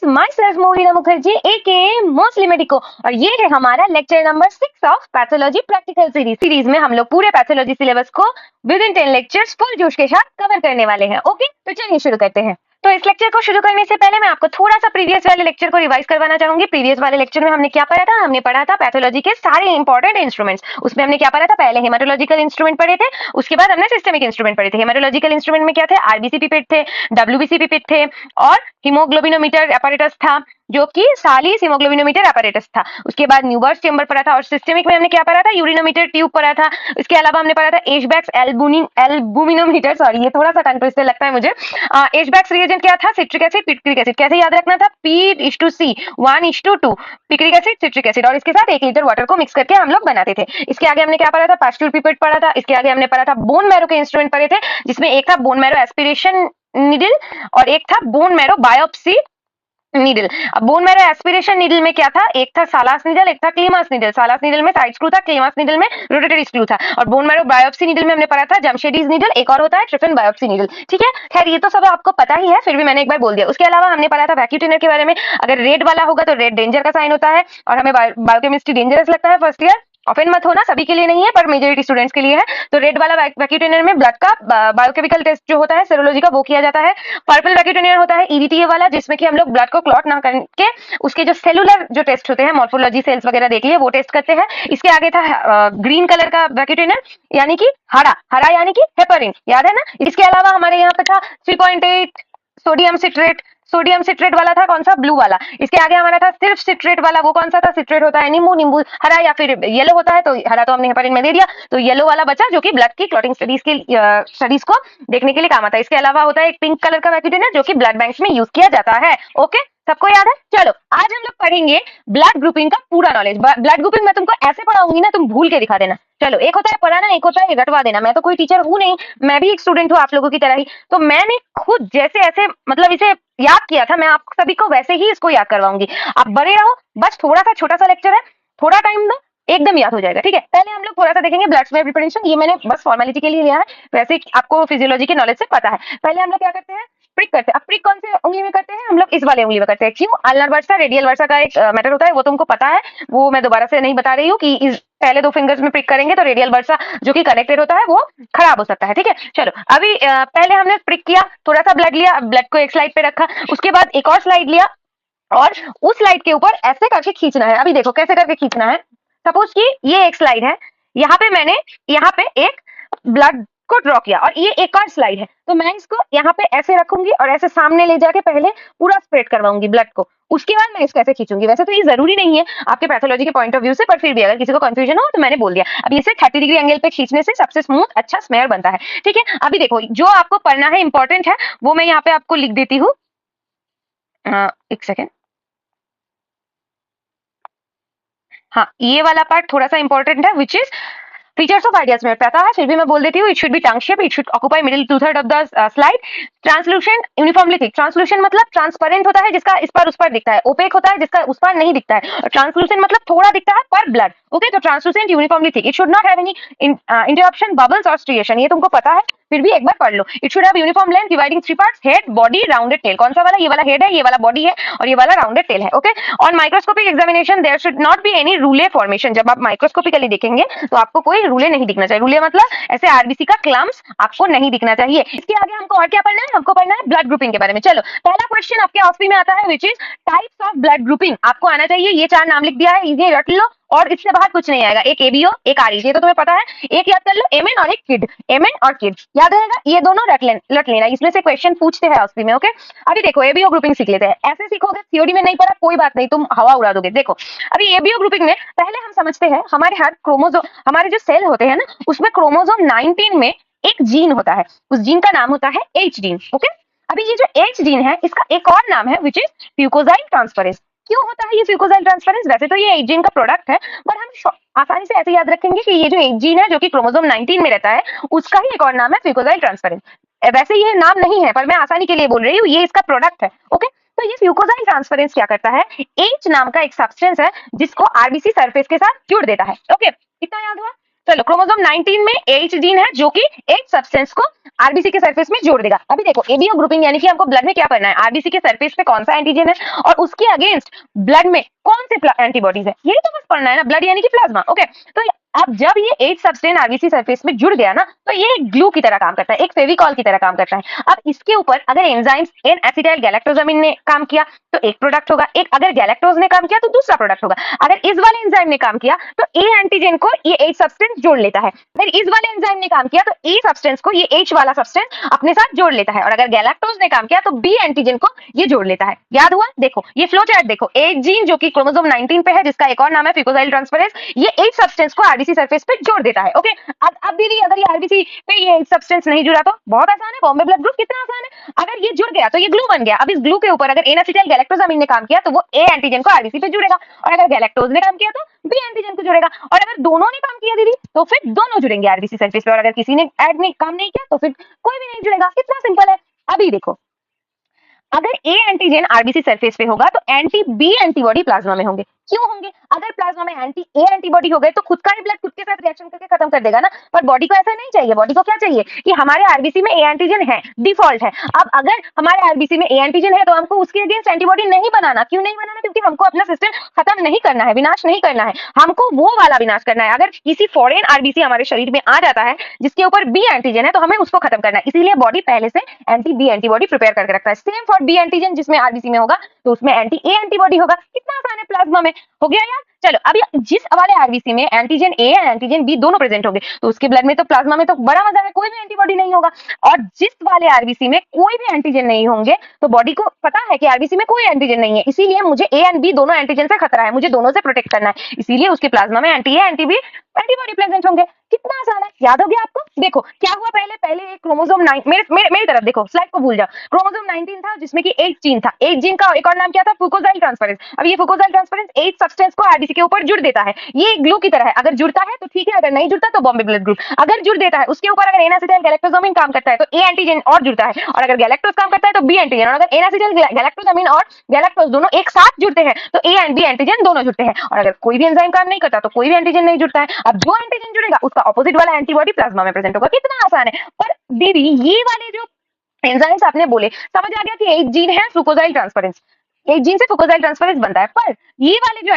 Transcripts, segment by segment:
My self Mohina Mukherjee aka mostly medico और ये है हमारा lecture number 6 of pathology practical series में हम लोग पूरे पैथोलॉजी सिलेबस को विद इन 10 लेक्चर्स फुल जोश के साथ कवर करने वाले हैं। ओके, तो चलिए शुरू करते हैं। तो इस लेक्चर को शुरू करने से पहले मैं आपको थोड़ा सा प्रीवियस वाले लेक्चर को रिवाइज करवाना चाहूंगी। प्रीवियस वाले लेक्चर में हमने क्या पढ़ा था? हमने पढ़ा था पैथोलॉजी के सारे इंपॉर्टेंट इंस्ट्रूमेंट्स। उसमें हमने क्या पढ़ा था? पहले हेमाटोलॉजिकल इंस्ट्रूमेंट पढ़े थे, उसके बाद हमने सिस्टमिक इंस्ट्रूमेंट पढ़े थे। हेमाटोलॉजिकल इंस्ट्रूमेंट में क्या थे? आरबीसी पिपेट थे, डब्ल्यूबीसी पिपेट थे और हीमोग्लोबिनोमीटर एपैरेटस था जो कि सालिस हीमोग्लोबिनोमीटर एपैरेटस था। उसके बाद न्यूबर्स चेंबर पढ़ा था और सिस्टमिक में हमने क्या पढ़ा था? यूरिनोमीटर ट्यूब पढ़ा था। इसके अलावा हमने पढ़ा था एशबैक्स एल्बुमिनोमीटर, सॉरी ये थोड़ा सा कंफ्यूज लगता है मुझे। एशबैक्स रिएजेंट क्या था? Citric acid, picric acid. कैसे याद रखना था? P:C 1:2, picric acid, citric acid और इसके साथ 1 लीटर वाटर को मिक्स करके हम लोग बनाते थे। इसके आगे हमने क्या पढ़ा था? पास्चुर पिपेट पढ़ा था। इसके आगे हमने पढ़ा था बोन मैरो के इंस्ट्रूमेंट पढ़े थे, जिसमें एक था बोन मैरो एस्पिरेशन नीडल और एक था बोन मैरो बायोप्सी नीडल। अब बोन मैरो एस्पिरेशन नीडल में क्या था? एक था सालास नीडल, एक था क्लेमास नीडल। सालास नीडल में साइड स्क्रू था, क्लेमास नीडल में रोटेटरी स्क्रू था। और बोन मैरो बायोप्सी नीडल में हमने पढ़ा था जमशेडीज नीडल, एक और होता है ट्रिफिन बायोप्सी नीडल। ठीक है, खैर ये तो सब आपको पता ही है, फिर भी मैंने एक बार बोल दिया। उसके अलावा हमने पढ़ा था वैक्यूटेनर के बारे में। अगर रेड वाला होगा तो रेड डेंजर का साइन होता है और हमें बायोकेमिस्ट्री डेंजरस लगता है फर्स्ट ईयर। ऑफेंड मत होना, सभी के लिए नहीं है पर मेजॉरिटी स्टूडेंट्स के लिए है। तो रेड वाला वैक्यूटेनर में ब्लड का बायोकेमिकल टेस्ट जो होता है सेरोलॉजी का, वो किया जाता है। पर्पल वैक्यूटेनर होता है ईडीटीए वाला, जिसमें कि हम लोग ब्लड को क्लॉट ना करके उसके जो सेलुलर जो टेस्ट होते हैं, मॉर्फोलॉजी सेल्स वगैरह देख लिए, वो टेस्ट करते हैं। इसके आगे था ग्रीन कलर का वैक्यूटेनर यानी कि हरा, हरा यानी कि हेपरिन, याद है ना। इसके अलावा हमारे यहाँ पे था 3.8 सोडियम सिट्रेट वाला था, कौन सा? ब्लू वाला। इसके आगे हमारा था सिर्फ सिट्रेट वाला, वो कौन सा था? सिट्रेट होता है नींबू हरा या फिर येलो होता है, तो हरा तो हमने हेपारिन में दे दिया, तो येलो वाला बचा जो कि ब्लड की क्लॉटिंग स्टडीज को देखने के लिए काम आता है। इसके अलावा होता है एक पिंक कलर का वैक्यूटेनर जो कि ब्लड बैंक्स में यूज किया जाता है। ओके, सबको याद है? चलो आज हम लोग पढ़ेंगे ब्लड ग्रुपिंग का पूरा नॉलेज। ब्लड ग्रुपिंग मैं तुमको ऐसे पढ़ाऊंगी ना, तुम भूल के दिखा देना। चलो, एक होता है पढ़ाना, एक होता है रटवा देना। मैं तो कोई टीचर हूं नहीं, मैं भी एक स्टूडेंट हूँ आप लोगों की तरह ही, तो मैंने खुद जैसे ऐसे मतलब इसे याद किया था, मैं आप सभी को वैसे ही इसको याद करवाऊंगी। आप बड़े रहो, बस थोड़ा सा छोटा सा लेक्चर है, थोड़ा टाइम दो, एकदम याद हो जाएगा। ठीक है, पहले हम लोग थोड़ा सा देखेंगे ब्लड स्मेयर प्रिपरेशन। ये मैंने बस फॉर्मेलिटी के लिए लिया है, वैसे आपको फिजियोलॉजी के नॉलेज से पता है। पहले हम लोग क्या करते हैं? प्रिक करते हैं। अब प्रिक कौन से उंगली में करते हैं? हम लोग इस वाले उंगली में करते हैं। क्यों? अल्नर वर्सा रेडियल वर्सा का एक मैटर होता है, वो तुमको पता है, वो मैं दोबारा से नहीं बता रही हूँ कि इस पहले 2 फिंगर्स में प्रिक करेंगे तो रेडियल वर्सा जो कि कनेक्टेड होता है वो खराब हो सकता है। ठीक है, चलो अभी पहले हमने प्रिक किया, थोड़ा सा ब्लड लिया, ब्लड को एक स्लाइड पे रखा, उसके बाद एक और स्लाइड लिया और उस स्लाइड के ऊपर ऐसे करके खींचना है। अभी देखो कैसे करके खींचना है। सपोज कि ये एक स्लाइड है, यहाँ पे मैंने यहाँ पे एक ब्लड को ड्रॉ किया और ये एक और स्लाइड है, तो मैं इसको यहाँ पे ऐसे रखूंगी और ऐसे सामने ले जाके पहले पूरा स्प्रेड करवाऊंगी ब्लड को, उसके बाद मैं इसको ऐसे खींचूंगी। वैसे तो ये जरूरी नहीं है आपके पैथोलॉजी के पॉइंट ऑफ व्यू से, पर फिर भी अगर किसी को कंफ्यूजन हो तो मैंने बोल दिया। अब इसे 30 डिग्री एंगल पे खींचने से सबसे स्मूथ अच्छा स्मेयर बनता है। ठीक है, अभी देखो जो आपको पढ़ना है इंपॉर्टेंट है वो मैं यहाँ पे आपको लिख देती हूँ। एक सेकेंड, हाँ ये वाला पार्ट थोड़ा सा इंपॉर्टेंट है, which is features of ideal smear. पता है फिर भी मैं बोल देती हूँ। It should be tongue shape, it should occupy middle 2/3 of the slide. Translucent uniformly thick. Translucent मतलब ट्रांसपेरेंट होता है जिसका इस पर उस पर दिखता है, ओपेक होता है जिसका उस पर नहीं दिखता है, और ट्रांसलूसेंट मतलब थोड़ा दिखता है पर ब्लड। ओके, तो translucent uniformly thick. It should not have any interruption, bubbles और स्ट्रिएशन। ये तुमको पता है, फिर भी एक बार पढ़ लो। It should have uniform length dividing 3 parts, head, body, rounded tail. कौन सा वाला? ये वाला हेड है, ये वाला बॉडी है और ये वाला राउंडेड टेल है। Okay, on microscopic examination there should not be any रूले फॉर्मेशन। जब आप माइक्रोस्कोपिकली देखेंगे तो आपको कोई रूले नहीं दिखना चाहिए। रूले मतलब ऐसे आरबीसी का क्लम्स आपको नहीं दिखना चाहिए। इसके आगे हमको और क्या पढ़ना है? हमको पढ़ना है ब्लड ग्रुपिंग के बारे में। चलो, पहला क्वेश्चन आपके ऑप्शन में आता है which is types of blood grouping. आपको आना चाहिए, ये 4 नाम लिख दिया है, इजी रट लो और इससे बाहर कुछ नहीं आएगा। एक एबीओ, एक आरई, ये तो तुम्हें पता है। एक याद कर लो एमएन और एक किड, एमएन और किड याद रहेगा, ये दोनों रट लेना। इसमें से क्वेश्चन पूछते हैं ऑस्ट्री में। ओके, अभी देखो एबीओ ग्रुपिंग सीख लेते हैं। ऐसे सीखोगे, थ्योरी में नहीं पढ़ा कोई बात नहीं, तुम हवा उड़ा दोगे। देखो अभी एबीओ ग्रुपिंग में पहले हम समझते हैं हमारे हर क्रोमोसोम, हमारे जो सेल होते हैं ना, उसमें क्रोमोसोम 19 में एक जीन होता है, उस जीन का नाम होता है एच जीन। ओके, अभी ये जो एच जीन है इसका एक और नाम है विच इज फ्यूकोजाइल ट्रांसफरेंस। क्यों होता है ये फ्यूकोजाइल ट्रांसफरेंस? वैसे तो ये एच जीन का प्रोडक्ट है, पर हम आसानी से ऐसे याद रखेंगे कि ये जो एच जीन है जो कि क्रोमोसोम 19 में रहता है, उसका ही एक और नाम है फ्यूकोजाइल ट्रांसफरेंस। वैसे ये नाम नहीं है पर मैं आसानी के लिए बोल रही हूँ, ये इसका प्रोडक्ट है। ओके, तो ये फ्यूकोजाइल ट्रांसफरेंस क्या करता है? एच नाम का एक सब्सटेंस है जिसको आरबीसी सरफेस के साथ जुड़ देता है। ओके, इतना याद हुआ? चलो, क्रोमोसोम 19 में एच जीन है जो कि एच सब्सटेंस को आरबीसी के सरफेस में जोड़ देगा। अभी देखो एबीओ ग्रुपिंग यानी कि हमको ब्लड में क्या करना है, आरबीसी के सरफेस पे कौन सा एंटीजन है और उसके अगेंस्ट ब्लड में कौन से एंटीबॉडीज है, यही तो बस पढ़ना है ना, ब्लड यानी कि प्लाज्मा। ओके, तो अब जब ये एच सब्सटेंस आरबीसी सरफेस में जुड़ गया ना, तो ये एक ग्लू की तरह काम करता है, एक फेविकॉल की तरह काम करता है। अब इसके ऊपर अगर एंजाइम्स एन एसिटाइल गैलेक्टोजामिन ने काम किया तो एक प्रोडक्ट होगा, एक अगर गैलेक्टोज ने काम किया तो दूसरा प्रोडक्ट होगा। अगर इस वाले एंजाइम ने काम किया तो ए एंटीजन को ये एच सब्सटेंस जोड़ लेता है, अगर इस वाले एंजाइम ने काम किया तो ए सब्सटेंस को ये एच वाला सब्सटेंस अपने साथ जोड़ लेता है, और अगर गैलेक्टोज ने काम किया तो बी एंटीजन को ये जोड़ लेता है। याद हुआ? देखो ये फ्लो चार्ट देखो, एक जीन जो कि क्रोमोसोम 19 पे है जिसका एक और नाम है फिकोजाइल ट्रांसफरेंस, ये एच सब्सटेंस को आरबीसी सरफेस पे जोड़ देता है। ओके, अब दीदी अगर ये आरबीसी पे ये सब्सटेंस नहीं जुड़ा तो बहुत आसान है, बॉम्बे ब्लड ग्रुप कितना आसान है। अगर ये जुड़ गया तो ये ग्लू बन गया, अब इस ग्लू के ऊपर अगर एन एसिटाइल गैलेक्टोजामिन ने काम किया तो वो ए एंटीजन को आरबीसी पे जुड़ेगा, और अगर गैलेक्टोज ने काम किया तो बी एंटीजन को जुड़ेगा, और अगर दोनों ने काम किया दीदी तो फिर दोनों जुड़ेंगे आरबीसी सरफेस पे, और अगर किसी ने काम नहीं किया तो फिर कोई भी नहीं जुड़ेगा। कितना सिंपल है। अभी देखो अगर ए एंटीजन आरबीसी सरफेस पे होगा तो एंटी बी एंटीबॉडी प्लाज्मा में होंगे। क्यों होंगे? अगर प्लाज्मा में एंटी ए एंटीबॉडी हो गए तो खुद का ही ब्लड खुद के साथ रिएक्शन करके खत्म कर देगा ना, पर बॉडी को ऐसा नहीं चाहिए। बॉडी को क्या चाहिए कि हमारे आरबीसी में ए एंटीजन है, डिफॉल्ट है। अब अगर हमारे आरबीसी में ए एंटीजन है तो हमको उसके अगेंस्ट एंटीबॉडी नहीं बनाना। क्यों नहीं बनाना? क्योंकि हमको अपना सिस्टम खत्म नहीं करना है, विनाश नहीं करना है, हमको वो वाला विनाश करना है। अगर किसी फॉरेन आरबीसी हमारे शरीर में आ जाता है जिसके ऊपर बी एंटीजन है तो हमें उसको खत्म करना है, इसीलिए बॉडी पहले से एंटी बी एंटीबॉडी प्रिपेयर करके रखता है। सेम फॉर बी एंटीजन, जिसमें आरबीसी में होगा तो उसमें एंटी ए एंटीबॉडी होगा। कितना आसान है प्लाज्मा में। हो गया यार? चलो अभी जिस वाले आरबीसी में एंटीजन ए और एंटीजन बी दोनों प्रेजेंट होंगे तो उसके ब्लड में तो प्लाज्मा में तो बड़ा मजा है, कोई भी एंटीबॉडी नहीं होगा। और जिस वाले आरबीसी में कोई भी एंटीजन नहीं होंगे तो बॉडी को पता है कि आरबीसी में कोई एंटीजन नहीं है, इसीलिए मुझे ए एंड बी दोनों एंटीजन से खतरा है, मुझे दोनों से प्रोटेक्ट करना है, इसीलिए उसके प्लाज्मा में anti A anti B antibody present होंगे। कितना आसान है। याद हो गया आपको? देखो क्या हुआ, पहले एक क्रोमोसोम 9, मेरी तरफ देखो, स्लाइड को भूल जाओ। क्रोमोसोम 19 था जिसमें कि एक जीन था, एक जीन का एक और नाम क्या था? फुकोजाइल ट्रांसफरेंस। अब ये फुकोजाइल ट्रांसफरेंस एच सब्सटेंस को आरबीसी के ऊपर जुड़ देता है, ये ग्लू की तरह है, अगर जुड़ता है तो ठीक है, अगर नहीं जुड़ता तो बॉम्बे ब्लड ग्रुप। अगर जुड़ देता है उसके ऊपर, अगर एन एसिटाइल गैलेक्टोजामिन काम करता है तो ए एंटीजन और जुड़ता है, और अगर गैलेक्टोज काम करता है तो बी एंटीजन, और अगर एन एसिटाइल गैलेक्टोजामिन और गैलेक्टोज दोनों एक साथ जुड़ते हैं तो ए एंड बी एंटीजन दोनों जुड़ते हैं, और अगर कोई भी एंजाइम काम नहीं करता तो कोई भी एंटीजन नहीं जुड़ता है। अब जो एंटीजन जुड़ेगा उसका ऑपोजिट वाला एंटीबॉडी प्लाज्मा में प्रेजेंट होगा। कितना आसान है। पर दीदी ये वाले जो एंजाइम्स आपने बोले, समझ आ गया कि एक जीन है फ्लूकोजाइल ट्रांसफरेंस, एक जीन से फ्लूकोजाइल ट्रांसफरेंस बनता है, पर ये वाले जो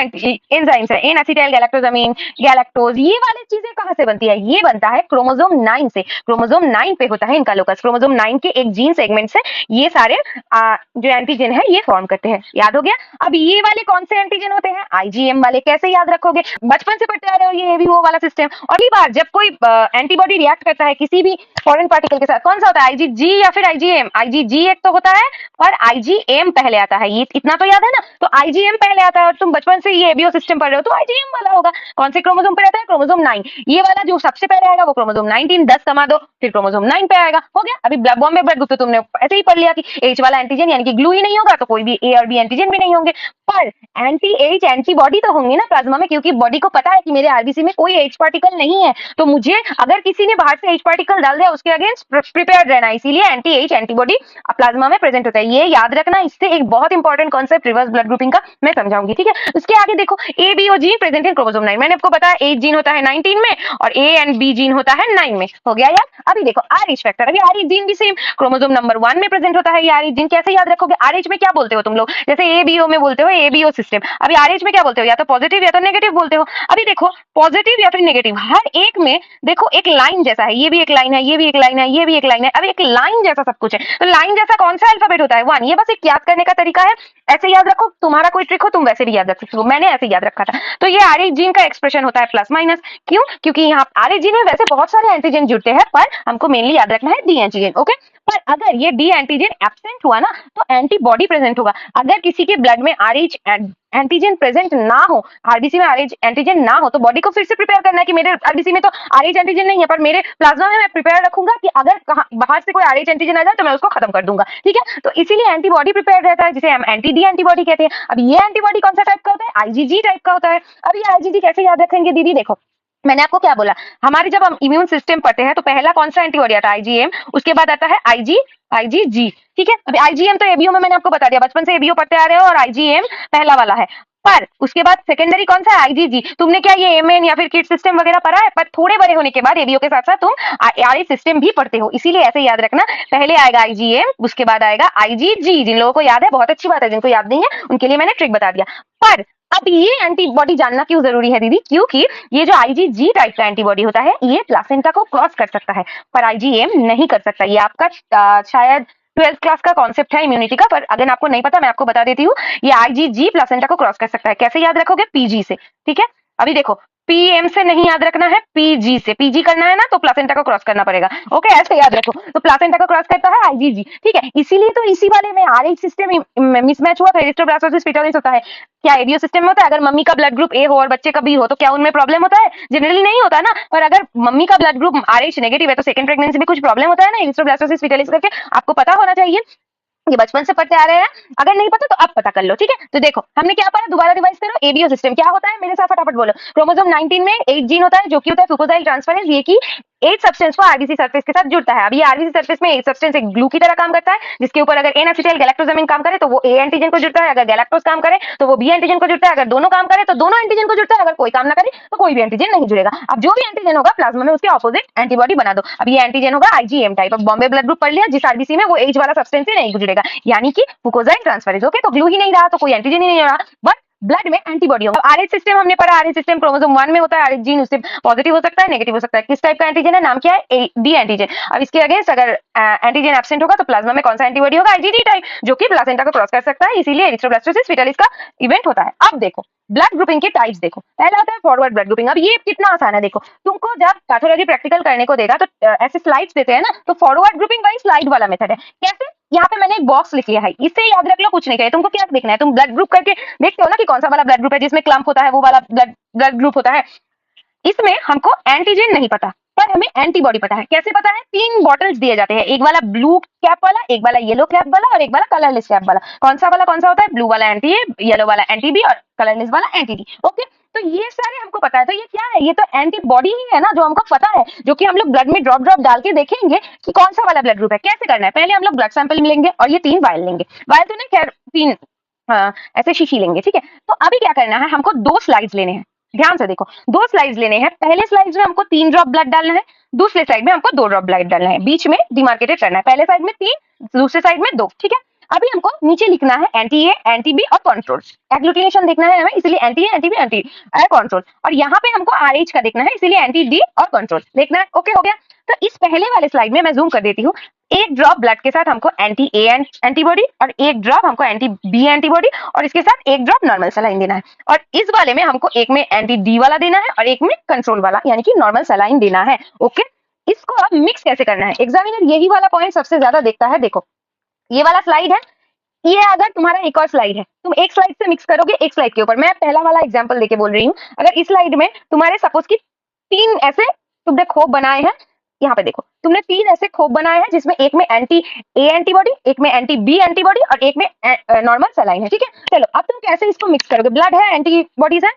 एंजाइम्स है एन एसिटाइल गैलेक्टोजामिन, गैलेक्टोज, ये वाली चीजें कहां से बनती है? ये बनता है क्रोमोसोम 9 से। क्रोमोसोम 9 पे होता है इनका लोकस, क्रोमोसोम 9 के एक जीन सेगमेंट से ये सारे जो एंटीजन है ये फॉर्म करते हैं। याद हो गया? अब ये वाले कौन से एंटीजन होते हैं? आईजीएम वाले। कैसे याद रखोगे? बचपन से पढ़ते आ रहे हो ये भी वो वाला सिस्टम। और भी बार जब कोई एंटीबॉडी रिएक्ट करता है किसी भी फॉरेन पार्टिकल के साथ, कौन सा होता है? आईजीजी या फिर आईजीएम? आईजीजी एक तो होता है और आईजीएम पहले आता है, ये इतना तो याद है ना। तो आईजीएम पहले आता है और तुम बचपन से ये एबीओ सिस्टम पढ़ रहे हो तो आईजीएम वाला होगा। कौन से क्रोमोसोम पे रहता है? क्रोमोसोम 9। ये वाला जो सबसे पहले आएगा वो क्रोमोसोम 19, 10 कमा दो फिर क्रोमोसोम 9 पे आएगा। हो गया? अभी बॉम्बे ब्लड ग्रुप तो तुमने ऐसे ही पढ़ लिया कि एच वाला एंटीजन यानी कि ग्लू ही नहीं होगा तो कोई भी ए और बी एंटीजन भी नहीं होंगे, पर एंटी एच एंटीबॉडी तो होंगे ना प्लाज्मा में, क्योंकि बॉडी को पता है कि मेरे आरबीसी में कोई एच पार्टिकल नहीं है, तो मुझे अगर किसी ने बाहर से एच पार्टिकल डाल दिया उसके अगेंस्ट प्रिपेयर्ड रहना, इसीलिए एंटी एच एंटीबॉडी प्लाज्मा में प्रेजेंट होता है। ये याद रखना, इससे एक बहुत important concept reverse blood grouping का मैं समझाऊंगी, ठीक है। उसके आगे देखो ए बी और जीन प्रेजेंट इन क्रोमोसोम 9। मैंने आपको बताया एच जीन होता है 19 में और ए एंड बी जीन होता है 9 में। हो गया यार? अभी देखो आरएच फैक्टर, अभी आरएच जीन भी सेम क्रोमोसोम नंबर 1 में प्रेजेंट होता है। ये आरएच जीन कैसे याद रखोगे? आरएच में क्या बोलते हो तुम लोग? जैसे ए बी ओ में बोलते हो ए बी ओ सिस्टम, अभी आरएच में क्या बोलते हो? या तो पॉजिटिव या तो नेगेटिव बोलते हो। अभी देखो पॉजिटिव या फिर नेगेटिव, हर एक में देखो एक लाइन जैसा है, ये भी एक लाइन है, ये भी एक लाइन है, ये भी एक लाइन है। अभी एक लाइन जैसा सब कुछ है, तो लाइन जैसा कौन सा अल्फाबेट होता है? 1। ये बस एक याद करने का तरीका है, ऐसे याद रखो। तुम्हारा कोई ट्रिक हो तुम वैसे भी याद रख सकते हो, मैंने ऐसे याद रखा था। तो ये आरएच जीन का एक्सप्रेशन होता है प्लस माइनस। क्यों? क्योंकि यहाँ आरएच जीन में वैसे बहुत सारे एंटीजन जुड़ते हैं, पर हमको मेनली याद रखना है डी एंटीजन। ओके, पर अगर ये डी एंटीजन एब्सेंट हुआ ना तो एंटीबॉडी प्रेजेंट होगा। अगर किसी के ब्लड में आरएच एंटीजन प्रेजेंट ना हो, आरबीसी में आरएच एंटीजन ना हो, तो बॉडी को फिर से प्रिपेयर करना है कि मेरे आरबीसी में तो आरएच एंटीजन नहीं है, पर मेरे प्लाज्मा में मैं प्रिपेयर रखूंगा कि अगर बाहर से कोई आरएच एंटीजन आ जाए तो मैं उसको खत्म कर दूंगा, ठीक है। तो इसीलिए एंटीबॉडी प्रिपेयर रहता है, जिसे हम एंटी डी एंटीबॉडी कहते हैं। अब ये एंटीबॉडी कौन सा टाइप का होता है? आईजीजी टाइप का होता है। अब ये आईजीजी कैसे याद रखेंगे दीदी? देखो मैंने आपको क्या बोला, हमारे जब हम इम्यून सिस्टम पढ़ते हैं तो पहला कौन सा एंटीबॉडी आता है? आईजीएम, उसके बाद आता है आईजीजी, ठीक है। अभी आईजीएम तो एबीओ में मैंने आपको बता दिया, बचपन से एबीओ पढ़ते आ रहे हो और आईजीएम पहला वाला है। पर उसके बाद सेकेंडरी कौन सा है, आईजीजी। तुमने क्या ये एमएन या फिर किट सिस्टम वगैरह पढ़ा है, पर थोड़े बड़े होने के बाद एबीओ के साथ साथ तुम आरई सिस्टम भी पढ़ते हो, इसीलिए ऐसे याद रखना, पहले आएगा आईजीएम, उसके बाद आएगा आईजीजी। जिन लोगों को याद है बहुत अच्छी बात है, जिनको याद नहीं है उनके लिए मैंने ट्रिक बता दिया। पर अब ये एंटीबॉडी जानना क्यों जरूरी है दीदी, क्योंकि ये जो आईजीजी टाइप का एंटीबॉडी होता है ये प्लासेंटा को क्रॉस कर सकता है, पर आईजीएम नहीं कर सकता। ये आपका शायद 12th क्लास का कॉन्सेप्ट है इम्यूनिटी का, पर अगर आपको नहीं पता मैं आपको बता देती हूँ। ये आईजीजी प्लासेंटा को क्रॉस कर सकता है। कैसे याद रखोगे, पीजी से, ठीक है। अभी देखो, पीएम से नहीं याद रखना है, पीजी से। पीजी करना है ना तो प्लासेंटा को क्रॉस करना पड़ेगा, ओके, ऐसे याद रखो। तो प्लासेंटा को क्रॉस करता है आईजीजी, ठीक है। इसीलिए तो इसी वाले में आरएच सिस्टम मिसमैच हुआ तो एरिथ्रोब्लास्टोसिस फिटोरिस होता है। क्या एबीओ सिस्टम में होता है, अगर मम्मी का ब्लड ग्रुप ए हो और बच्चे का बी हो तो क्या उनमें प्रॉब्लम होता है, जनरली नहीं होता ना। पर अगर मम्मी का ब्लड ग्रुप आरएच नेगेटिव है तो सेकंड प्रेगनेंसी में कुछ प्रॉब्लम होता है ना, एरिथ्रोब्लास्टोसिस फिटोरिस करके, आपको पता होना चाहिए। ये बचपन से पढ़ते आ रहे हैं, अगर नहीं पता तो अब पता कर लो, ठीक है। तो देखो हमने क्या पढ़ा, दोबारा रिवाइज करो। एबीओ सिस्टम क्या होता है, मेरे साथ फटाफट बोलो। क्रोमोसोम 19 में एक जीन होता है जो कि होता है फुकोजाइल ट्रांसफरेंस, ये की 8 सब्सटेंस को आरबीसी सरफेस के साथ जुड़ता है। अब ये आरबीसी सरफेस में 8 सब्सटेंस एक ग्लू की तरह काम करता है, जिसके ऊपर अगर एन एसिटाइल गैलेक्टोजामिन काम करे तो वो ए एंटीजन को जुड़ता है, अगर गैलेक्टोज काम करे तो वो बी एंटीजन को जुड़ता है, अगर दोनों काम करे तो दोनों एंटीजन को जुड़ता है, अगर कोई काम ना करे तो कोई भी एंटीजन नहीं जुड़ेगा। अब जो भी एंटीजन होगा प्लाज्मा में उसके ऑपोजिट एंटीबॉडी बना दो। अब ये एंटीजन होगा आईजीएम टाइप। अब बॉम्बे ब्लड ग्रुप पढ़ लिया, जिस आरबीसी में वो एच वाला सब्सटेंस ही नहीं जुड़ेगा, यानी कि फुकोजाइल ट्रांसफरेंस, ओके। तो ग्लू ही नहीं रहा तो कोई एंटीजन ही नहीं रहा, बट ब्लड में एंटीबॉडी होगा। आरएच सिस्टम हमने पढ़ा, आरएच सिस्टम क्रोमोसोम 1 में होता है, आरएच जीन उससे पॉजिटिव हो सकता है, नेगेटिव हो सकता है। किस टाइप का एंटीजन है, नाम क्या है, डी एंटीजन। अब इसके अगेंस्ट अगर एंटीजन एब्सेंट होगा तो प्लाज्मा में कौन सा एंटीबॉडी होगा, आईजीजी टाइप, जो कि प्लासेंटा को क्रॉस कर सकता है, इसीलिए एरिथ्रोब्लास्टोसिस फिटोरिस का इवेंट होता है। अब देखो ब्लड ग्रुपिंग के टाइप्स देखो, पहला आता है फॉरवर्ड ब्लड ग्रुपिंग। अब ये कितना आसान है, देखो तुमको जब पैथोलॉजी प्रैक्टिकल करने को देगा तो ऐसे स्लाइड्स देते हैं ना, तो फॉरवर्ड ग्रुपिंग वही स्लाइड वाला मेथड है। कैसे, यहाँ पे मैंने एक बॉक्स लिख लिया है, इससे याद रख लो, कुछ नहीं चाहिए तुमको। क्या देखना है, तुम ब्लड ग्रुप करके देखते हो ना कि कौन सा वाला ब्लड ग्रुप है जिसमें क्लम्प होता है, वो वाला ब्लड ग्रुप होता है। इसमें हमको एंटीजन नहीं पता पर हमें एंटीबॉडी पता है। कैसे पता है, 3 बॉटल्स दिए जाते हैं, एक वाला ब्लू कैप वाला, एक वाला येलो कैप वाला और एक वाला कलरलेस कैप वाला। कौन सा वाला कौन सा होता है, ब्लू वाला एंटी ए, येलो वाला एंटी बी और कलरलेस वाला एंटी डी, ओके। तो ये सारे हमको पता है। तो ये क्या है, ये तो एंटीबॉडी ही है ना, जो हमको पता है, जो कि हम लोग ब्लड में ड्रॉप ड्रॉप डाल के देखेंगे कि कौन सा वाला ब्लड ग्रुप है। कैसे करना है, पहले हम लोग ब्लड सैंपल लेंगे और ये 3 वायल लेंगे, वायल तो नहीं खैर 3 ऐसे शीशी लेंगे, ठीक है। तो अभी क्या करना है, हमको 2 स्लाइड्स लेने हैं, ध्यान से देखो 2 स्लाइड्स लेने हैं। पहले स्लाइड में हमको 3 ड्रॉप ब्लड डालना है, दूसरे साइड में हमको 2 ड्रॉप ब्लड डालना है, बीच में डिमार्केटेड करना है, पहले साइड में 3, दूसरे साइड में 2, ठीक है। अभी हमको नीचे लिखना है एंटी ए, एंटी बी और कंट्रोल, एग्लूटिनेशन देखना है हमें, इसलिए anti A, anti B, anti control. और यहाँ पे हमको आरएच का देखना है, इसलिए एंटी डी और कंट्रोल देखना है, ओके हो गया। तो इस पहले वाले स्लाइड में मैं जूम कर देती हूँ, एक ड्रॉप ब्लड के साथ हमको एंटी ए एंटीबॉडी और एक ड्रॉप हमको एंटी बी एंटीबॉडी और इसके साथ एक ड्रॉप नॉर्मल सलाइन देना है। और इस वाले में हमको एक में एंटी डी वाला देना है और एक में कंट्रोल वाला यानी कि नॉर्मल सलाइन देना है, ओके। इसको अब मिक्स कैसे करना है, एग्जामिनर यही वाला पॉइंट सबसे ज्यादा देखता है। देखो ये वाला स्लाइड है, ये अगर तुम्हारा एक और स्लाइड है, तुम एक स्लाइड से मिक्स करोगे एक स्लाइड के ऊपर। मैं पहला वाला एग्जांपल देके बोल रही हूँ, अगर इस स्लाइड में तुम्हारे सपोज की 3 ऐसे तुमने खोप बनाए हैं, यहाँ पे देखो तुमने 3 ऐसे खोप बनाए हैं, जिसमें एक में एंटी ए एंटीबॉडी, एक में एंटी बी एंटीबॉडी और एक में नॉर्मल सलाइन है, ठीक है। चलो अब तुम कैसे इसको मिक्स करोगे, ब्लड है, एंटीबॉडीज है,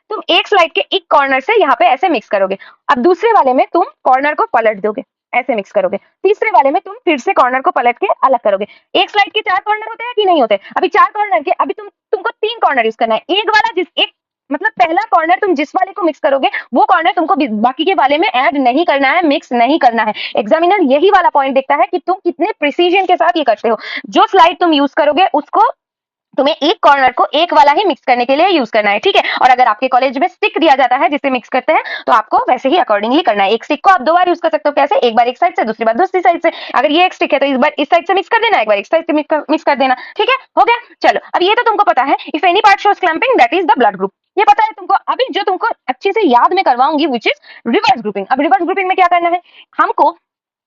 तुम एक स्लाइड के एक कॉर्नर से यहाँ पे ऐसे मिक्स करोगे। अब दूसरे वाले में तुम कॉर्नर को पलट दोगे, ऐसे मिक्स करोगे। तीसरे वाले में तुम फिर से कॉर्नर को पलट के अलग करोगे। एक स्लाइड के 4 कॉर्नर होते हैं कि नहीं होते, अभी 4 कॉर्नर के, अभी तुमको 3 कॉर्नर यूज करना है। एक वाला मतलब पहला कॉर्नर तुम जिस वाले को मिक्स करोगे वो कॉर्नर तुमको बाकी के वाले में ऐड नहीं करना है, मिक्स नहीं करना है। एग्जामिनर यही वाला पॉइंट देखता है कि तुम कितने प्रिसीजन के साथ ये करते हो। जो स्लाइड तुम यूज करोगे उसको तुम्हें एक कॉर्नर को एक वाला ही मिक्स करने के लिए यूज करना है, ठीक है। और अगर आपके कॉलेज में स्टिक दिया जाता है जिससे मिक्स करते हैं तो आपको वैसे ही अकॉर्डिंगली करना है। एक स्टिक को आप 2 बार यूज कर सकते हो, कैसे, एक बार एक साइड से, दूसरी बार दूसरी साइड से। अगर ये एक स्टिक है तो इस बार इस साइड से मिक्स कर देना, एक बार एक साइड से मिक्स कर देना, ठीक है, हो गया। चलो अब ये तो तुमको पता है, if any part shows clamping that is the blood group, ये पता है तुमको। अभी जो तुमको अच्छे से याद में करवाऊंगी विच इज रिवर्स ग्रुपिंग। अब रिवर्स ग्रुपिंग में क्या करना है, हमको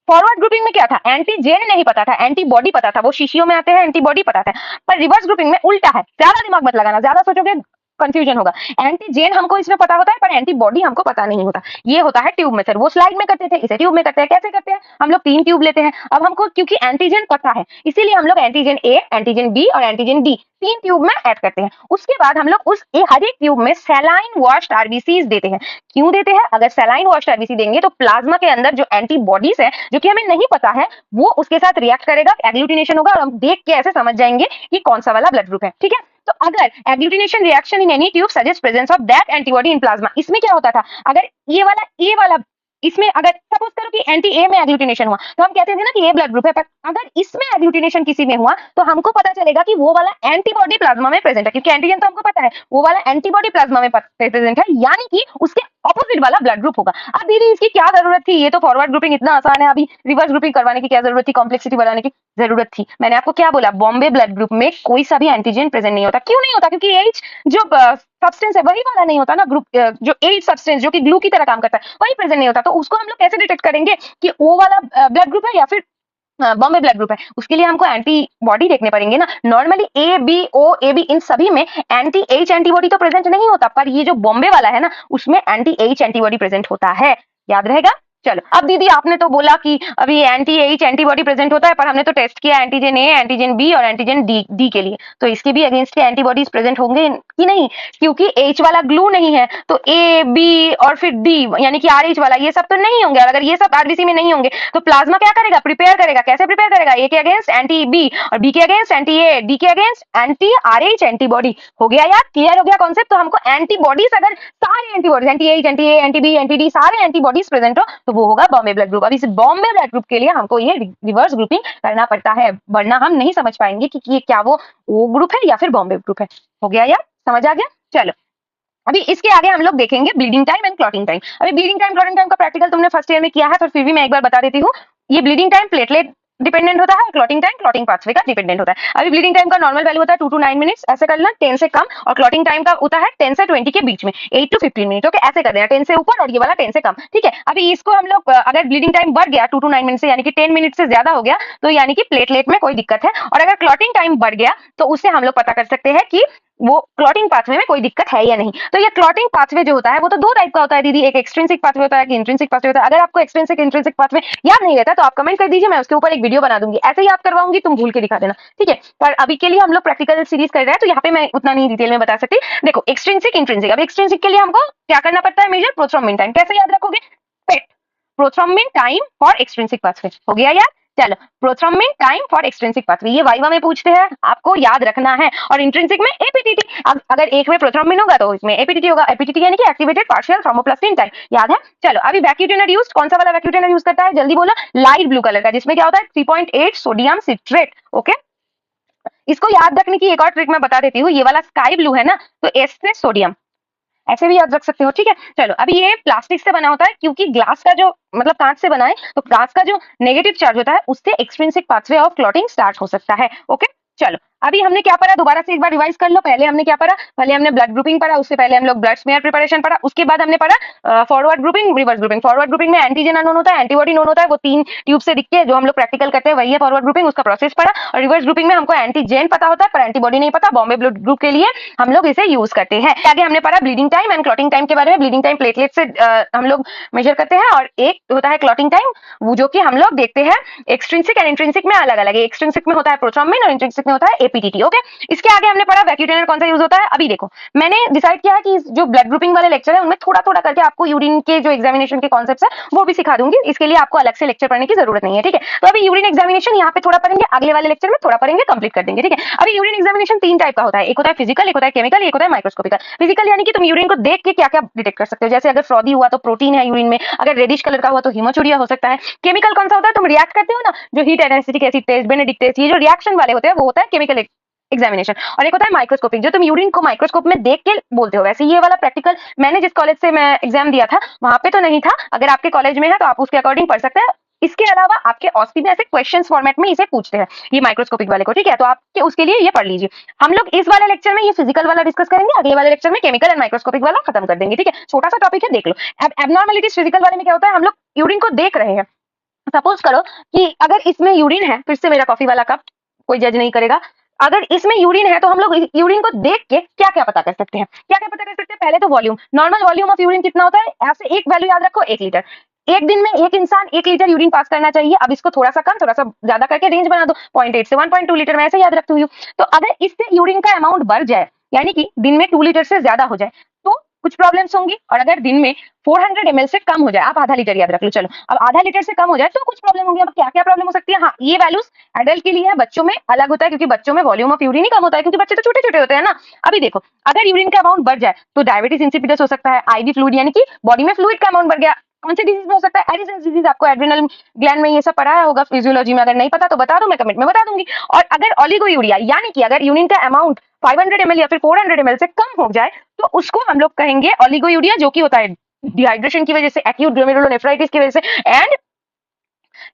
फॉरवर्ड ग्रुपिंग में क्या था, एंटीजेन नहीं पता था, एंटीबॉडी पता था, वो शीशियों में आते हैं, एंटीबॉडी पता था। पर रिवर्स ग्रुपिंग में उल्टा है, ज्यादा दिमाग मत लगाना, ज्यादा सोचोगे कंफ्यूजन होगा। एंटीजेन हमको इसमें पता होता है पर एंटीबॉडी हमको पता नहीं होता। ये होता है ट्यूब मेथड, वो स्लाइड में करते थे, इसे ट्यूब में करते हैं। कैसे करते हैं, हम लोग 3 ट्यूब लेते हैं। अब हमको क्योंकि एंटीजन पता है इसीलिए हम लोग एंटीजन ए, एंटीजन बी और एंटीजन डी 3 ट्यूब में ऐड करते हैं। उसके बाद हम लोग हर एक ट्यूब में सैलाइन वॉश्ड आरबीसीज देते हैं। क्यों देते हैं, अगर सैलाइन वॉश्ड आरबीसी देंगे तो प्लाज्मा के अंदर जो एंटीबॉडीज है जो कि हमें नहीं पता है वो उसके साथ रिएक्ट करेगा, एग्लूटिनेशन होगा और हम देख के ऐसे समझ जाएंगे कि कौन सा वाला ब्लड ग्रुप है, ठीक है। तो अगर agglutination reaction in any tube suggest presence of that antibody in plasma, इसमें क्या होता था, अगर ये वाला इसमें अगर सपोज करो कि एंटी ए में एग्लूटिनेशन हुआ तो हम कहते थे ना कि ए ब्लड ग्रुप है, पर अगर इसमें एग्लूटिनेशन किसी में हुआ तो हमको पता चलेगा कि वो वाला एंटीबॉडी प्लाज्मा में प्रेजेंट है, क्योंकि एंटीजन तो हमको पता है, वो वाला एंटीबॉडी प्लाज्मा में प्रेजेंट है, यानी कि उसके ऑपोजिट वाला ब्लड ग्रुप होगा। अब दीदी इसकी क्या जरूरत थी, ये तो फॉरवर्ड ग्रुपिंग इतना आसान है, अभी रिवर्स ग्रुपिंग करवाने की क्या जरूरत थी, कॉम्प्लेक्सिटी बढ़ाने की जरूरत थी। मैंने आपको क्या बोला, बॉम्बे ब्लड ग्रुप में कोई सा भी एंटीजन प्रेजेंट नहीं होता। क्यों नहीं होता, क्योंकि एच जो सब्सटेंस है वही वाला नहीं होता ना, ग्रुप जो एच सब्सटेंस जो कि ग्लू की तरह काम करता है वही प्रेजेंट नहीं होता। तो उसको हम लोग कैसे डिटेक्ट करेंगे कि वो वाला ब्लड ग्रुप है या फिर बॉम्बे ब्लड ग्रुप है, उसके लिए हमको एंटीबॉडी देखने पड़ेंगे ना। Normally A B O A B इन सभी में एंटी एच एंटीबॉडी तो प्रेजेंट नहीं होता, पर ये जो बॉम्बे वाला है ना उसमें एंटी एच एंटीबॉडी प्रेजेंट होता है, याद रहेगा। चलो, अब दीदी आपने तो बोला कि अभी एंटी एच एंटीबॉडी प्रेजेंट होता है, पर हमने तो टेस्ट किया एंटीजन ए, एंटीजन बी और एंटीजन डी के लिए, तो इसके भी अगेंस्ट के एंटीबॉडीज प्रेजेंट होंगे कि नहीं, क्योंकि एच वाला ग्लू नहीं है, तो ए बी और फिर डी यानी कि आर एच वाला ये सब तो नहीं होंगे। और अगर ये सब आरबीसी में नहीं होंगे तो प्लाज्मा क्या करेगा, प्रिपेयर करेगा। कैसे प्रिपेयर करेगा, ए के अगेंस्ट एंटी बी और बी के अगेंस्ट एंटी ए, डी के against anti R H antibody. हो गया यार, क्लियर हो गया कॉन्सेप्ट। तो हमको एंटीबॉडीज, अगर सारे antibodies anti H anti A anti B anti D सारे एंटीबॉडीज प्रेजेंट हो तो वो होगा बॉम्बे ब्लड ग्रुप। अब इस बॉम्बे ब्लड ग्रुप के लिए हमको ये रिवर्स ग्रुपिंग करना पड़ता है, वरना हम नहीं समझ पाएंगे कि ये क्या वो ओ ग्रुप है या फिर बॉम्बे ग्रुप है। हो गया यार, समझ आ गया। चलो, अभी इसके आगे हम लोग देखेंगे bleeding time and clotting time. अभी ब्लीडिंग टाइम क्लॉटिंग टाइम का प्रैक्टिकल तुमने फर्स्ट ईयर में किया है, तो फिर भी मैं एक बार बता देती हूँ। ये ब्लीडिंग टाइम प्लेटलेट डिपेंडेंट होता है, क्लॉटिंग टाइम क्लॉटिंग पाथवे का डिपेंडेंट होता है। अभी ब्लीडिंग टाइम का नॉर्मल वैल्यू होता है 2 to 9 मिनट्स, ऐसे करना 10 से कम, और क्लॉटिंग टाइम का होता है 10 से 20 के बीच में, 8 to 15 मिनट। ओके, ऐसे कर देना, 10 से ऊपर और ये वाला 10 से कम, ठीक है। अभी इसको हम लोग अगर ब्लीडिंग टाइम बढ़ गया 2 to 9 मिनट से, यानी कि 10 मिनट से ज्यादा हो गया, तो यानी कि प्लेटलेट में कोई दिक्कत है। और अगर क्लॉटिंग टाइम बढ़ गया तो उससे हम लोग पता कर सकते हैं कि वो क्लॉटिंग पाथवे में कोई दिक्कत है या नहीं। तो ये क्लॉटिंग पाथवे जो होता है वो तो दो टाइप का होता है दीदी, एक एक्सट्रिंसिक पाथवे होता है, एक इंट्रिंसिक पाथवे होता है। अगर आपको एक्सट्रिंसिक इंट्रिंसिक पाथवे याद नहीं रहता तो आप कमेंट कर दीजिए, मैं उसके ऊपर एक वीडियो बना दूंगी, ऐसे ही याद करवाऊंगी, तुम भूल के दिखा देना, ठीक है। पर अभी के लिए हम लोग प्रैक्टिकल सीरीज कर रहे हैं तो यहाँ पे मैं उतना नहीं डिटेल में बता सकती। देखो, एक्सट्रिंसिक इंट्रिंसिक, अब एक्सट्रिंसिक के लिए हमको क्या करना पड़ता है, मेजर प्रोथ्रोम्बिन टाइम। कैसे याद रखोगे, PET prothrombin time for extrinsic pathway. हो गया यार। चलो, prothrombin time for extrinsic pathway, ये वाइवा में पूछते हैं, आपको याद रखना है। और इंट्रिंसिक में एपीटीटी, अगर एक में प्रोथ्रोम्बिन होगा तो इसमें एपीटीटी होगा, एपीटीटी यानी कि एक्टिवेटेड पार्शियल थ्रोम्बोप्लास्टिन टाइम, याद है। चलो, अभी वैक्यूटेनर यूज्ड, कौन सा वाला वैक्यूटेनर यूज करता है, जल्दी बोलो, लाइट ब्लू कलर का, जिसमें क्या होता है 3.8 सोडियम सिट्रेट। ओके, इसको याद रखने की एक और ट्रिक मैं बता देती हूँ, ये वाला स्काई ब्लू है ना, तो एस से सोडियम, ऐसे भी याद रख सकते हो, ठीक है। चलो, अभी ये प्लास्टिक से बना होता है, क्योंकि ग्लास का जो मतलब कांच से बना है, तो ग्लास का जो नेगेटिव चार्ज होता है उससे extrinsic pathway of clotting start हो सकता है। ओके, चलो, अभी हमने क्या पढ़ा, दोबारा से एक बार रिवाइज कर लो। पहले हमने क्या पढ़ा, पहले हमने ब्लड ग्रुपिंग पढ़ा, उससे पहले हम लोग ब्लड स्मेयर प्रिपरेशन पढ़ा, उसके बाद हमने पढ़ा forward grouping, reverse grouping. Forward grouping में एंटीजन अननोन होता है, एंटीबॉडी नोन होता है, वो 3 ट्यूब से दिखते हैं, जो हम लोग प्रैक्टिकल करते हैं वही है फॉरवर्ड ग्रुपिंग, उसका प्रोसेस पढ़ा। और रिवर्स ग्रुपिंग में हमको एंटीजन पता होता है पर एंटीबॉडी नहीं पता, बॉम्बे ब्लड ग्रुप के लिए हम लोग इसे यूज करते हैं। आगे हमने पढ़ा bleeding time and clotting time के बारे में। ब्लीडिंग टाइम प्लेटलेट से हम लोग मेजर करते हैं, और एक होता है क्लॉटिंग टाइम, वो जो कि हम लोग देखते हैं एक्सट्रिंसिक एंड इंट्रिंसिक में अलग अलग है। एक्सट्रिंसिक में होता है प्रोथ्रोम्बिन और इंट्रिंसिक में होता है एपीटीटी। ओके, इसके आगे हमने पढ़ा वैक्यूटेनर कौन सा यूज होता है। अभी देखो, मैंने डिसाइड किया है कि जो ब्लड ग्रुपिंग वाले लेक्चर है उनमें थोड़ा थोड़ा करके आपको यूरिन के जो एग्जामिनेशन के कॉन्सेप्ट्स है वो भी सिखा दूंगी, इसके लिए आपको अलग से लेक्चर पढ़ने की जरूरत नहीं है, ठीक है। तो अभी यूरिन एग्जामिनेशन यहाँ पे थोड़ा पढ़ेंगे, अगले वाले लेक्चर में थोड़ा पढ़ेंगे, कंप्लीट कर देंगे, ठीक है। अभी यूरिन एग्जामिनेशन 3 टाइप का होता है, एक होता है फिजिकल, एक होता है केमिकल, एक होता है माइक्रोस्कोपिकल। फिजिकल यानी कि तुम यूरिन को देख के क्या क्या डिटेक्ट कर सकते हो, जैसे अगर फ्रॉदी हुआ तो प्रोटीन है यूरिन में, अगर रेडिश कलर का हुआ तो हीमोचूरिया हो सकता है। केमिकल कौन सा होता है, तुम रिएक्ट करते हो ना, जो heat and acetic acid test, Benedict test, ये जो रिएक्शन वाले होते हैं वो होता है केमिकल एग्जामिनेशन। और एक होता है माइक्रोस्कोपिक, जो तुम यूरिन को माइक्रोस्कोप में देख के बोलते हो। वैसे ये वाला प्रैक्टिकल मैंने जिस कॉलेज से मैं एग्जाम दिया था वहां पे तो नहीं था, अगर आपके कॉलेज में है तो आप उसके अकॉर्डिंग पढ़ सकते हैं। इसके अलावा आपके ऑस्पी में ऐसे क्वेश्चन फॉर्मेट में इसे पूछते हैं ये माइक्रोस्कोपिक वाले को, ठीक है। तो आपके उसके लिए ये पढ़ लीजिए। हम लोग इस वाले लेक्चर में ये फिजिकल वाला डिस्कस करेंगे, अगले वाले लेक्चर में केमिकल एंड माइक्रोस्कोपिक वाला खत्म कर देंगे, ठीक है। छोटा सा टॉपिक है, देख लो। अब एबनॉर्मलिटीज फिजिकल वाले में क्या होता है, हम लोग यूरिन को देख रहे हैं। सपोज करो कि अगर इसमें यूरिन है, फिर से मेरा कॉफी वाला कप, कोई जज नहीं करेगा, अगर इसमें यूरिन है तो हम लोग यूरिन को देख के क्या क्या पता कर सकते हैं, क्या क्या पता कर सकते हैं। पहले तो volume, normal volume of urine कितना होता है, ऐसे एक वैल्यू याद रखो, 1 लीटर। एक दिन में एक इंसान 1 लीटर यूरिन पास करना चाहिए। अब इसको थोड़ा सा कम थोड़ा सा ज्यादा करके रेंज बना दो, 0.8 से 1.2 लीटर, मैं ऐसे याद रखती हूँ। तो अगर इससे यूरिन का अमाउंट बढ़ जाए, यानी कि दिन में 2 लीटर से ज्यादा हो जाए, तो कुछ प्रॉब्लम्स होंगी। और अगर दिन में 400 ml से कम हो जाए, आप आधा लीटर याद रख लो, चलो अब आधा लीटर से कम हो जाए तो कुछ प्रॉब्लम होंगी। अब क्या क्या प्रॉब्लम हो सकती है? हाँ, ये वैल्यूज एडल्ट के लिए है, बच्चों में अलग होता है, क्योंकि बच्चों में वॉल्यूम ऑफ यूरिन ही कम होता है, क्योंकि बच्चे तो छोटे छोटे होते हैं ना। अभी देखो, अगर यूरिन का अमाउंट बढ़ जाए तो डायबिटीज इंसिपिडस हो सकता है, आईवी फ्लूइड यानी कि बॉडी में फ्लूइड का अमाउंट बढ़ गया। कौन से डिजीज में हो सकता है? Edison's disease. आपको एड्रिनल ग्लैंड में ये सब पढ़ाया होगा फिजियोलॉजी में, अगर नहीं पता तो बता दो, मैं कमेंट में बता दूंगी। और अगर ओलिगोयूरिया यानी कि अगर यूरिन का अमाउंट 500 ml या फिर 400 ml से कम हो जाए तो उसको हम लोग कहेंगे ओलिगोयूरिया, जो कि होता है डिहाइड्रेशन की वजह से, एक्यूट ग्लोमेरुलोनेफ्राइटिस की वजह से एंड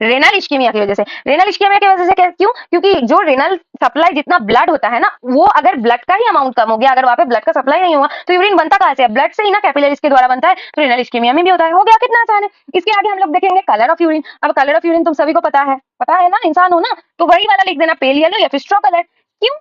रेनल इश्केमिया की वजह से। रेनल इश्केमिया की वजह से क्यों? क्योंकि जो रेनल सप्लाई जितना ब्लड होता है ना, वो अगर ब्लड का ही अमाउंट कम हो गया, अगर वहां पे ब्लड का सप्लाई नहीं हुआ तो यूरिन बनता कहां से है? ब्लड से ही ना, कैपिलरीज के द्वारा बनता है। तो रेनल इश्केमिया में भी होता है। हो गया, कितना आसान है। इसके आगे हम लोग देखेंगे कलर ऑफ यूरिन। अब कलर ऑफ यूरिन तुम सभी को पता है ना, इंसान हो ना, तो वही वाला लिख देना, पेल येलो या फिर स्ट्रॉ कलर। क्यों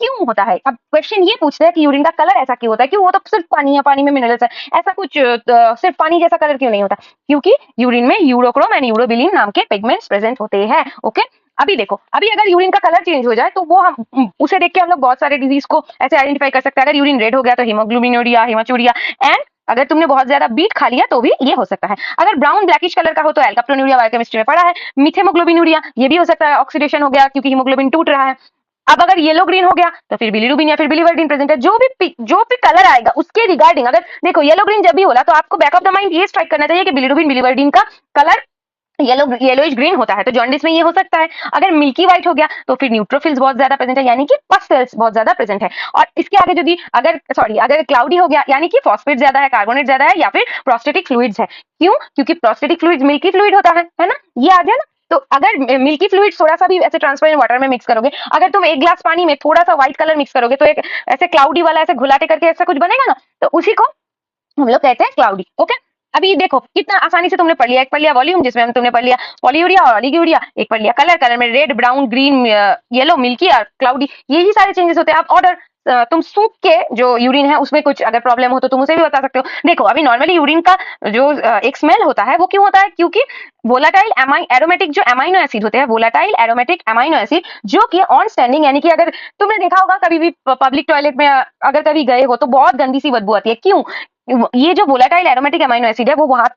क्यों होता है? अब क्वेश्चन ये पूछता है कि यूरिन का कलर ऐसा क्यों होता है? क्यों? वो तो सिर्फ पानी है, पानी में मिनरल्स है, ऐसा कुछ सिर्फ पानी जैसा कलर क्यों नहीं होता? क्योंकि यूरिन में यूरोक्रोम एंड यूरोबिलिन नाम के पिगमेंट्स प्रेजेंट होते हैं। ओके, अभी देखो, अभी अगर यूरिन का कलर चेंज हो जाए तो वो हम उसे देख के हम लोग बहुत सारे डिजीज को ऐसे आइडेंटिफाई कर सकते हैं। अगर यूरिन रेड हो गया तो हीमोग्लोबिनूरिया, हेमाचूरिया एंड अगर तुमने बहुत ज्यादा बीट खा लिया तो भी ये हो सकता है। अगर ब्राउन ब्लैकिश कलर का हो तो एल्काप्टोन्यूरिया, बायोकेमिस्ट्री में पढ़ा है। मिथेमोग्लोबिनूरिया, ये भी हो सकता है, ऑक्सीडेशन हो गया क्योंकि हीमोग्लोबिन टूट रहा है। अब अगर येलो ग्रीन हो गया तो फिर बिलीरुबिन या फिर बिलीवर्डिन प्रेजेंट है। जो भी कलर आएगा उसके रिगार्डिंग, अगर देखो येलो ग्रीन जब भी होला तो आपको बैक ऑफ द माइंड ये स्ट्राइक करना चाहिए कि बिलीरुबिन बिलीवर्डिन का कलर येलोइश ग्रीन होता है, तो जॉन्डिस में ये हो सकता है। अगर मिल्की व्हाइट हो गया तो फिर न्यूट्रोफिल्स बहुत ज्यादा प्रेजेंट है, यानी कि पस सेल्स बहुत ज्यादा प्रेजेंट है। और इसके आगे यदि अगर क्लाउडी हो गया यानी कि फॉस्फेट ज्यादा है, कार्बोनेट ज्यादा है, या फिर प्रोस्टेटिक फ्लूइड्स है। क्यों? क्योंकि प्रोस्टेटिक फ्लूइड मिल्की फ्लूइड होता है ना, ये आ गया ना। तो अगर मिल्की फ्लूइड थोड़ा सा भी ऐसे ट्रांसपेरेंट वाटर में मिक्स करोगे, अगर तुम एक ग्लास पानी में थोड़ा सा व्हाइट कलर मिक्स करोगे तो एक ऐसे क्लाउडी वाला ऐसे घुलाटे करके ऐसा कुछ बनेगा ना, तो उसी को हम लोग कहते हैं क्लाउडी। ओके, अभी देखो कितना आसानी से तुमने पढ़ लिया। एक पढ़ लिया वॉल्यूम, जिसमें तुमने पढ़ लिया पॉलीयूरिया और ओलिगोयूरिया। एक पढ़ लिया कलर, कलर में red, brown, green, yellow, milky और क्लाउडी, यही सारे चेंजेस होते हैं। अब ऑर्डर, तुम सूख के जो यूरिन है उसमें कुछ अगर प्रॉब्लम हो तो तुम उसे भी बता सकते हो। देखो, अभी नॉर्मली यूरिन का जो एक स्मेल होता है वो क्यों होता है? क्योंकि वोलाटाइल एरोमेटिक जो एमाइनो एसिड होते हैं, वोलाटाइल एरोमेटिक एमाइनो एसिड, जो कि ऑन स्टैंडिंग, यानी कि अगर तुमने देखा होगा कभी भी पब्लिक टॉयलेट में अगर कभी गए हो तो बहुत गंदी सी बदबू आती है। क्यों? ये जो वोलाटाइल एरोमेटिक एमाइनो एसिड है वो वहां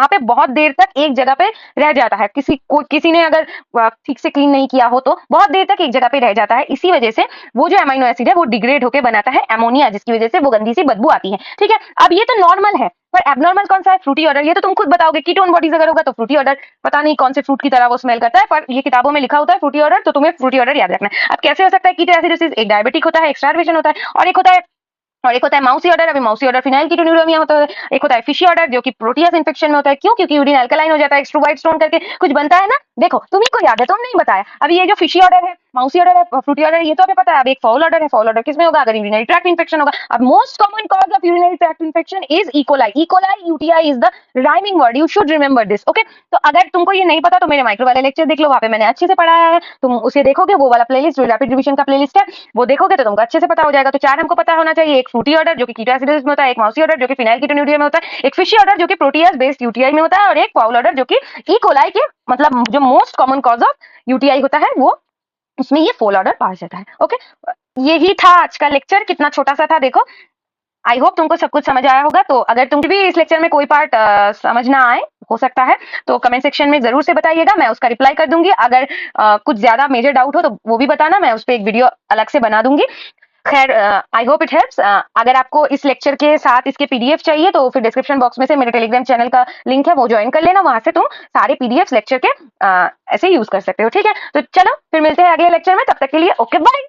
पे बहुत देर तक एक जगह पे रह जाता है। किसी ने अगर ठीक से क्लीन नहीं किया हो तो बहुत देर तक एक जगह पे रह जाता है। इसी वजह से वो जो एमाइनो एसिड है वो डिग्रेड होकर बनाता है अमोनिया, जिसकी वजह से वो गंदी सी बदबू आती है। ठीक है, अब ये तो नॉर्मल है, पर एबनॉर्मल कौन सा है? Fruity odour. ये तो तुम खुद बताओगे, कीटोन बॉडीज अगर होगा तो फ्रूटी ऑर्डर, पता नहीं कौन से फ्रूट की तरह वो स्मेल करता है, पर ये किताबों में लिखा होता है फ्रूटी ऑर्डर, तो तुम्हें फ्रूटी ऑर्डर याद रखना है। अब कैसे हो सकता है कीटो एसिडोसिस? एक डायबिटिक होता है, एक स्टार्वेशन होता है, और एक होता है माउसी ऑर्डर। अभी माउसी ऑर्डर फिनाइल कीटोन्यूरिया होता है। एक होता है फिशी ऑर्डर जो कि प्रोटियस इन्फेक्शन में होता है। क्यों? क्योंकि यूरिन अल्कलाइन हो जाता है, एक्स्ट्रोवाइट स्टोन करके कुछ बनता है ना। देखो, तुम्ही को याद है, तुम नहीं बताया। अभी ये जो फिशी ऑर्डर है, माउसी ऑर्डर है, फ्रूटी ऑर्डर, ये तो हमें पता है। अब एक फाउल ऑर्डर है। फाउल ऑर्डर किसमें होगा? अगर यूरिनरी ट्रैक्ट इन्फेक्शन होगा। अब most common cause of urinary tract infection is E coli. E coli UTI is the rhyming word, you should remember this. Okay, तो अगर तुमको ये नहीं पता तो मेरे माइक्रो वाले लेक्चर देख लो, वहां पे मैंने अच्छे से पढ़ाया है। तुम उसे देखोगे, वो वाला प्लेलिस्ट जो रैपिड रिवीजन का प्लेलिस्ट है वो देखोगे तो तुमको अच्छे से पता हो जाएगा। तो चार हमको पता होना चाहिए। एक फ्रूटी ऑर्डर जो कि कीटो एसिडोसिस में होता है, एक माउसी ऑर्डर जो कि फिनाइल कीटोन्यूरिया में होता है, एक फिशी ऑर्डर जो कि प्रोटियस बेस्ड यूटीआई में होता है, और एक फाउल ऑर्डर जो कि ई कोलाई के मतलब जो most common cause of UTI होता है वो उसमें ये फाउल ऑर्डर पाया जाता है। ओके, यही था आज का लेक्चर। कितना छोटा सा था देखो। आई होप तुमको सब कुछ समझ आया होगा। तो अगर तुम भी इस लेक्चर में कोई पार्ट समझ ना आए, हो सकता है, तो कमेंट सेक्शन में जरूर से बताइएगा, मैं उसका रिप्लाई कर दूंगी। अगर कुछ ज्यादा मेजर डाउट हो तो वो भी बताना, मैं उस पर एक वीडियो अलग से बना दूंगी। खैर, आई होप इट हेल्प्स। अगर आपको इस लेक्चर के साथ इसके पीडीएफ चाहिए तो फिर डिस्क्रिप्शन बॉक्स में से मेरे टेलीग्राम चैनल का लिंक है, वो ज्वाइन कर लेना। वहां से तुम सारे पीडीएफ लेक्चर के ऐसे यूज कर सकते हो। ठीक है, तो चलो फिर मिलते हैं अगले लेक्चर में। तब तक के लिए ओके, बाय।